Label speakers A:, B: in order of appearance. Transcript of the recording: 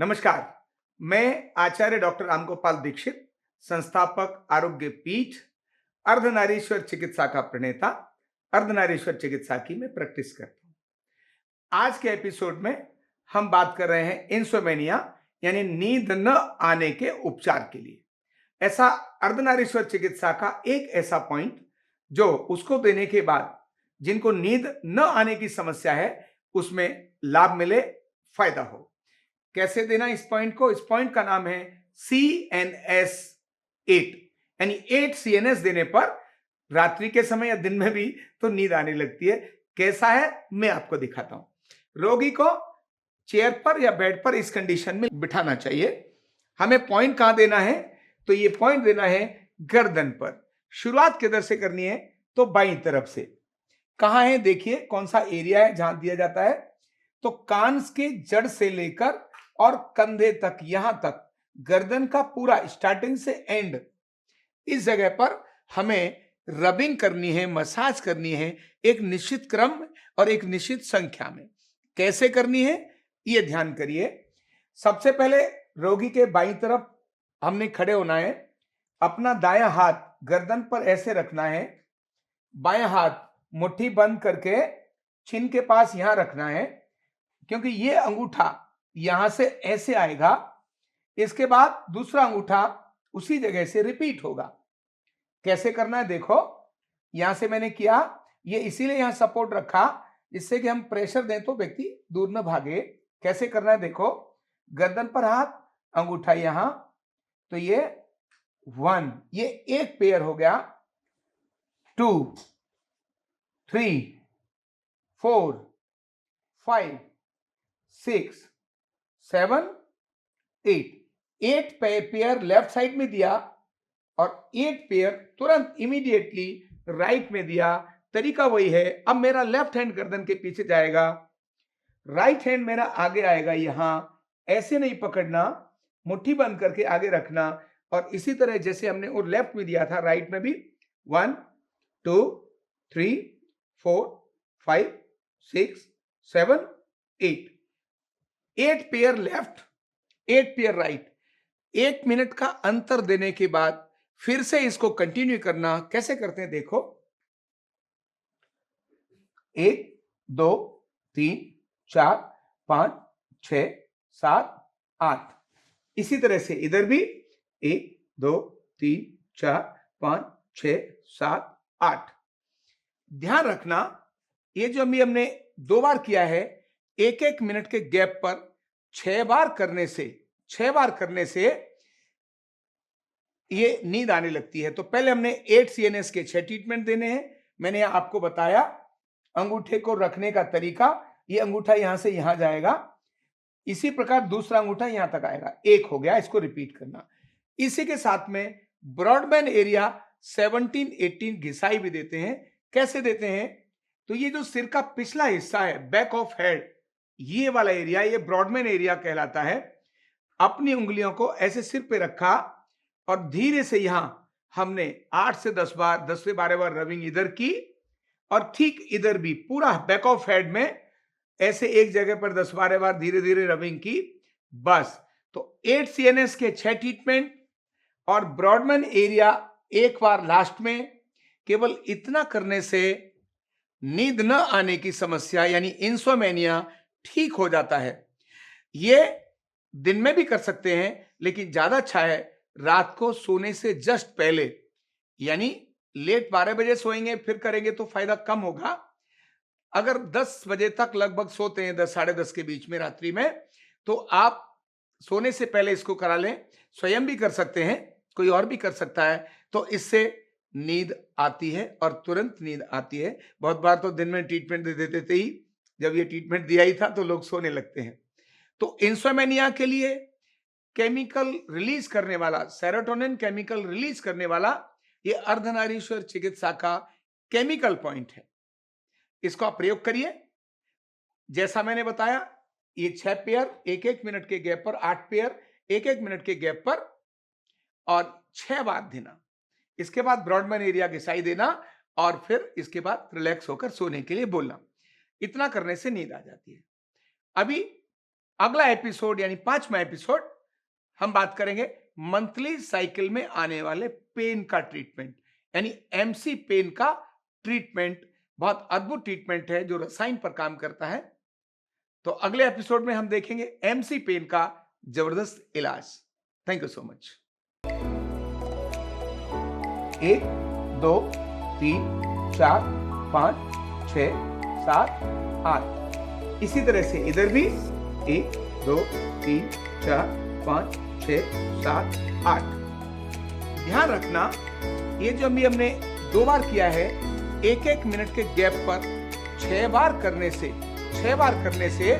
A: नमस्कार। मैं आचार्य डॉक्टर रामगोपाल दीक्षित, संस्थापक आरोग्य पीठ, अर्धनारीश्वर चिकित्सा का प्रणेता, अर्धनारीश्वर चिकित्सा की मैं प्रैक्टिस करता हूँ। आज के एपिसोड में हम बात कर रहे हैं इंसोमेनिया यानी नींद न आने के उपचार के लिए। ऐसा अर्धनारीश्वर चिकित्सा का एक ऐसा पॉइंट जो उसको देने के बाद जिनको नींद न आने की समस्या है उसमें लाभ मिले, फायदा हो। कैसे देना इस पॉइंट को? इस पॉइंट का नाम है CNS 8 यानी 8 CNS देने पर रात्रि के समय या दिन में भी तो नींद आने लगती है। कैसा है मैं आपको दिखाता हूं। रोगी को चेयर पर या बेड पर इस कंडीशन में बिठाना चाहिए। हमें पॉइंट कहां देना है? तो ये पॉइंट देना है गर्दन पर। शुरुआत किधर से करनी है? तो बाईं तरफ से। कहां है देखिए, कौन सा एरिया है जहां दिया जाता है? तो कान के जड़ से लेकर और कंधे तक, यहां तक गर्दन का पूरा स्टार्टिंग से एंड, इस जगह पर हमें रबिंग करनी है, मसाज करनी है, एक निश्चित क्रम और एक निश्चित संख्या में। कैसे करनी है ये ध्यान करिए। सबसे पहले रोगी के बाईं तरफ हमने खड़े होना है। अपना दायां हाथ गर्दन पर ऐसे रखना है, बायां हाथ मुट्ठी बंद करके छिन के पास यहां रखना है, क्योंकि ये अंगूठा यहां से ऐसे आएगा। इसके बाद दूसरा अंगूठा उसी जगह से रिपीट होगा। कैसे करना है देखो, यहां से मैंने किया, ये इसीलिए यहां सपोर्ट रखा जिससे कि हम प्रेशर दें तो व्यक्ति दूर न भागे। कैसे करना है देखो, गर्दन पर हाथ, अंगूठा यहां, तो ये 1, ये एक पेयर हो गया। 2, 3, 4, 5, 6, 7, 8 पेयर लेफ्ट साइड में दिया और 8 पेयर तुरंत इमीडिएटली राइट में दिया। तरीका वही है। अब मेरा लेफ्ट हैंड गर्दन के पीछे जाएगा, राइट हैंड मेरा आगे आएगा। यहां ऐसे नहीं पकड़ना, मुट्ठी बंद करके आगे रखना। और इसी तरह जैसे हमने वो लेफ्ट में दिया था, राइट में भी 1, 2, 3, 4, 5, 6, 7, 8 pair left, 8 pair right. 1 minute का अंतर देने के बाद फिर से इसको कंटिन्यू करना। कैसे करते हैं देखो, 1, 2, 3, 4, 5, 6, 7, 8। इसी तरह से इधर भी 1, 2, 3, 4, 5, 6, 7, 8। ध्यान रखना, ये जो अभी हमने 2 बार किया है, 1-1 मिनट के गैप पर 6 बार करने से ये नींद आने लगती है। तो पहले हमने 8 CNS के 6 ट्रीटमेंट देने हैं। मैंने आपको बताया अंगूठे को रखने का तरीका। ये अंगूठा यहां से यहां जाएगा, इसी प्रकार दूसरा अंगूठा यहां तक आएगा। 1 हो गया, इसको रिपीट करना। इसी के साथ में ब्रॉडबैंड एरिया 17-18 घिसाई भी देते हैं। कैसे देते हैं? तो ये जो सिर का पिछला हिस्सा है, बैक ऑफ हेड, ये वाला एरिया, ये ब्रॉडबैंड एरिया कहलाता है। अपनी उंगलियों को ऐसे सिर पे रखा और धीरे से यहां हमने 8 से 10 बार, 10 से 12 बार रबिंग इधर की और ठीक इधर भी पूरा बैक ऑफ हेड में ऐसे एक जगह पर 10-12 बार धीरे धीरे रबिंग की। बस। तो 8 CNS के 6 ट्रीटमेंट और ब्रॉडमैन एरिया 1 बार लास्ट में। केवल इतना करने से नींद न आने की समस्या यानी इंसोमेनिया ठीक हो जाता है। ये दिन में भी कर सकते हैं, लेकिन ज्यादा अच्छा है रात को सोने से जस्ट पहले, यानी लेट 12 बजे सोएंगे फिर करेंगे तो फायदा कम होगा। अगर 10 बजे तक लगभग सोते हैं, 10 साढ़े 10 के बीच में रात्रि में, तो आप सोने से पहले इसको करा लें। स्वयं भी कर सकते हैं, कोई और भी कर सकता है। तो इससे नींद आती है और तुरंत नींद आती है। बहुत बार तो दिन में ट्रीटमेंट दे देते थे ही, जब ये ट्रीटमेंट दिया ही था तो लोग सोने लगते हैं। तो इंसोमेनिया के लिए केमिकल रिलीज करने वाला, सेरोटोनिन केमिकल रिलीज करने वाला, ये अर्धनारीश्वर चिकित्सा का केमिकल पॉइंट है। इसको आप प्रयोग करिए। जैसा मैंने बताया, ये 6 पेयर 1-1 मिनट के गैप पर, 8 पेयर 1-1 मिनट के गैप पर और 6 बार देना। इसके बाद ब्रॉडबैंड एरिया घिसाई देना और फिर इसके बाद रिलैक्स होकर सोने के लिए बोलना। इतना करने से नींद आ जाती है। अभी अगला एपिसोड यानी 5वां एपिसोड हम बात करेंगे मंथली साइकिल में आने वाले पेन का ट्रीटमेंट, यानी एमसी पेन का ट्रीटमेंट। बहुत अद्भुत ट्रीटमेंट है जो रसायन पर काम करता है। तो अगले एपिसोड में हम देखेंगे एमसी पेन का जबरदस्त इलाज। Thank you so much. 1 2 3 4 5 6 7 8। इसी तरह से इधर भी 1 2 3 4 5 6 7 8। ध्यान रखना, ये जो अभी हमने 2 बार किया है, 1-1 मिनट के गैप पर 6 बार करने से